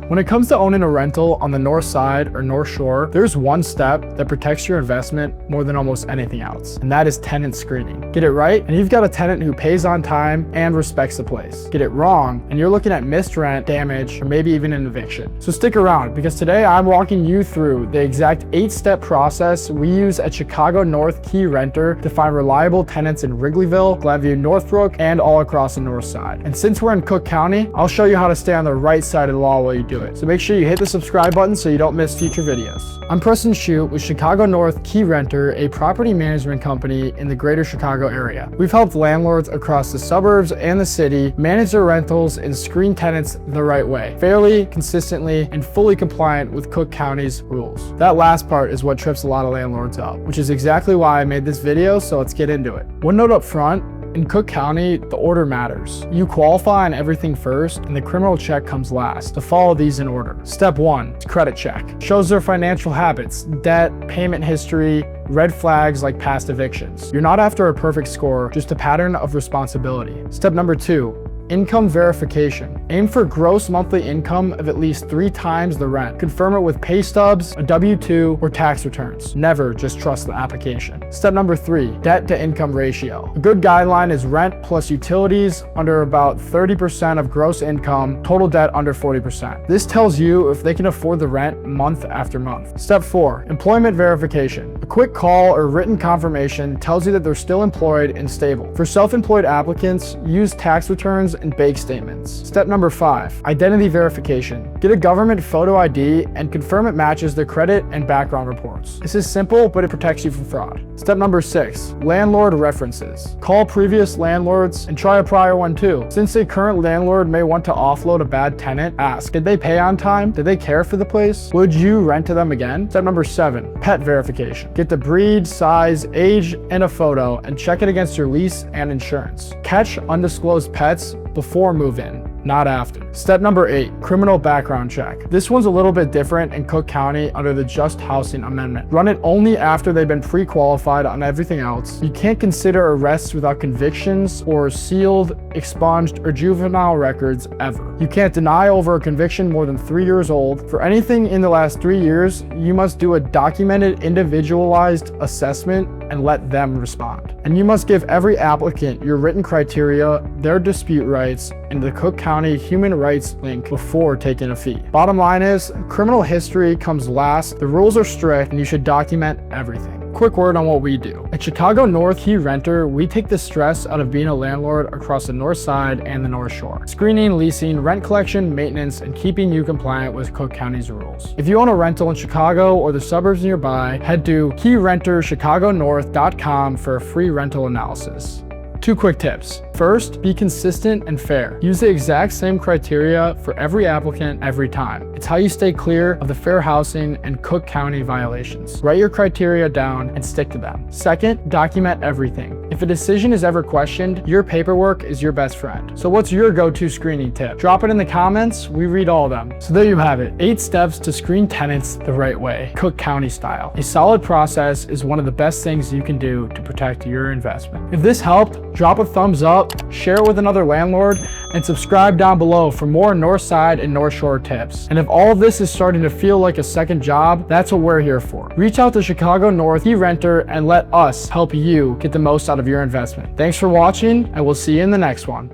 When it comes to owning a rental on the north side or north shore, there's one step that protects your investment more than almost anything else, and that is tenant screening. Get it right, and you've got a tenant who pays on time and respects the place. Get it wrong, and you're looking at missed rent, damage, or maybe even an eviction. So stick around, because today I'm walking you through the exact 8-step process we use at Chicago North Keyrenter to find reliable tenants in Wrigleyville, Glenview, Northbrook, and all across the north side. And since we're in Cook County, I'll show you how to stay on the right side of the law while you do it. So make sure you hit the subscribe button so you don't miss future videos. I'm Preston Shute with Chicago North Keyrenter, a property management company in the greater Chicago area. We've helped landlords across the suburbs and the city manage their rentals and screen tenants the right way, fairly, consistently, and fully compliant with Cook County's rules. That last part is what trips a lot of landlords up, which is exactly why I made this video, so let's get into it. One note up front, in Cook County, the order matters. You qualify on everything first, and the criminal check comes last. To follow these in order. Step 1, credit check. Shows their financial habits, debt, payment history, red flags like past evictions. You're not after a perfect score, just a pattern of responsibility. Step number 2, income verification. Aim for gross monthly income of at least 3 times the rent. Confirm it with pay stubs, a W-2, or tax returns. Never just trust the application. Step number 3, debt to income ratio. A good guideline is rent plus utilities under about 30% of gross income, total debt under 40%. This tells you if they can afford the rent month after month. Step 4, employment verification. A quick call or written confirmation tells you that they're still employed and stable. For self-employed applicants, use tax returns and bank statements. Step number 5, identity verification. Get a government photo ID and confirm it matches their credit and background reports. This is simple, but it protects you from fraud. Step number 6, landlord references. Call previous landlords and try a prior one too. Since a current landlord may want to offload a bad tenant, ask, did they pay on time? Did they care for the place? Would you rent to them again? Step number 7, pet verification. Get the breed, size, age, and a photo and check it against your lease and insurance. Catch undisclosed pets before move-in, not after. Step number 8, criminal background check. This one's a little bit different in Cook County under the Just Housing Amendment. Run it only after they've been pre-qualified on everything else. You can't consider arrests without convictions or sealed, expunged, or juvenile records ever. You can't deny over a conviction more than 3 years old. For anything in the last 3 years, you must do a documented, individualized assessment and let them respond. And you must give every applicant your written criteria, their dispute rights, and the Cook County Human Rights link before taking a fee. Bottom line is, criminal history comes last, the rules are strict, and you should document everything. Quick word on what we do. At Chicago North Keyrenter, we take the stress out of being a landlord across the north side and the north shore. Screening, leasing, rent collection, maintenance, and keeping you compliant with Cook County's rules. If you own a rental in Chicago or the suburbs nearby, head to KeyrenterChicagoNorth.com for a free rental analysis. 2 quick tips. First, be consistent and fair. Use the exact same criteria for every applicant every time. It's how you stay clear of the fair housing and Cook County violations. Write your criteria down and stick to them. Second, document everything. If a decision is ever questioned, your paperwork is your best friend. So what's your go-to screening tip? Drop it in the comments, we read all of them. So there you have it, 8 steps to screen tenants the right way, Cook County style. A solid process is one of the best things you can do to protect your investment. If this helped, drop a thumbs up, share it with another landlord, and subscribe down below for more North Side and North Shore tips. And if all of this is starting to feel like a second job, that's what we're here for. Reach out to Chicago North Keyrenter and let us help you get the most out of your investment. Thanks for watching, and we'll see you in the next one.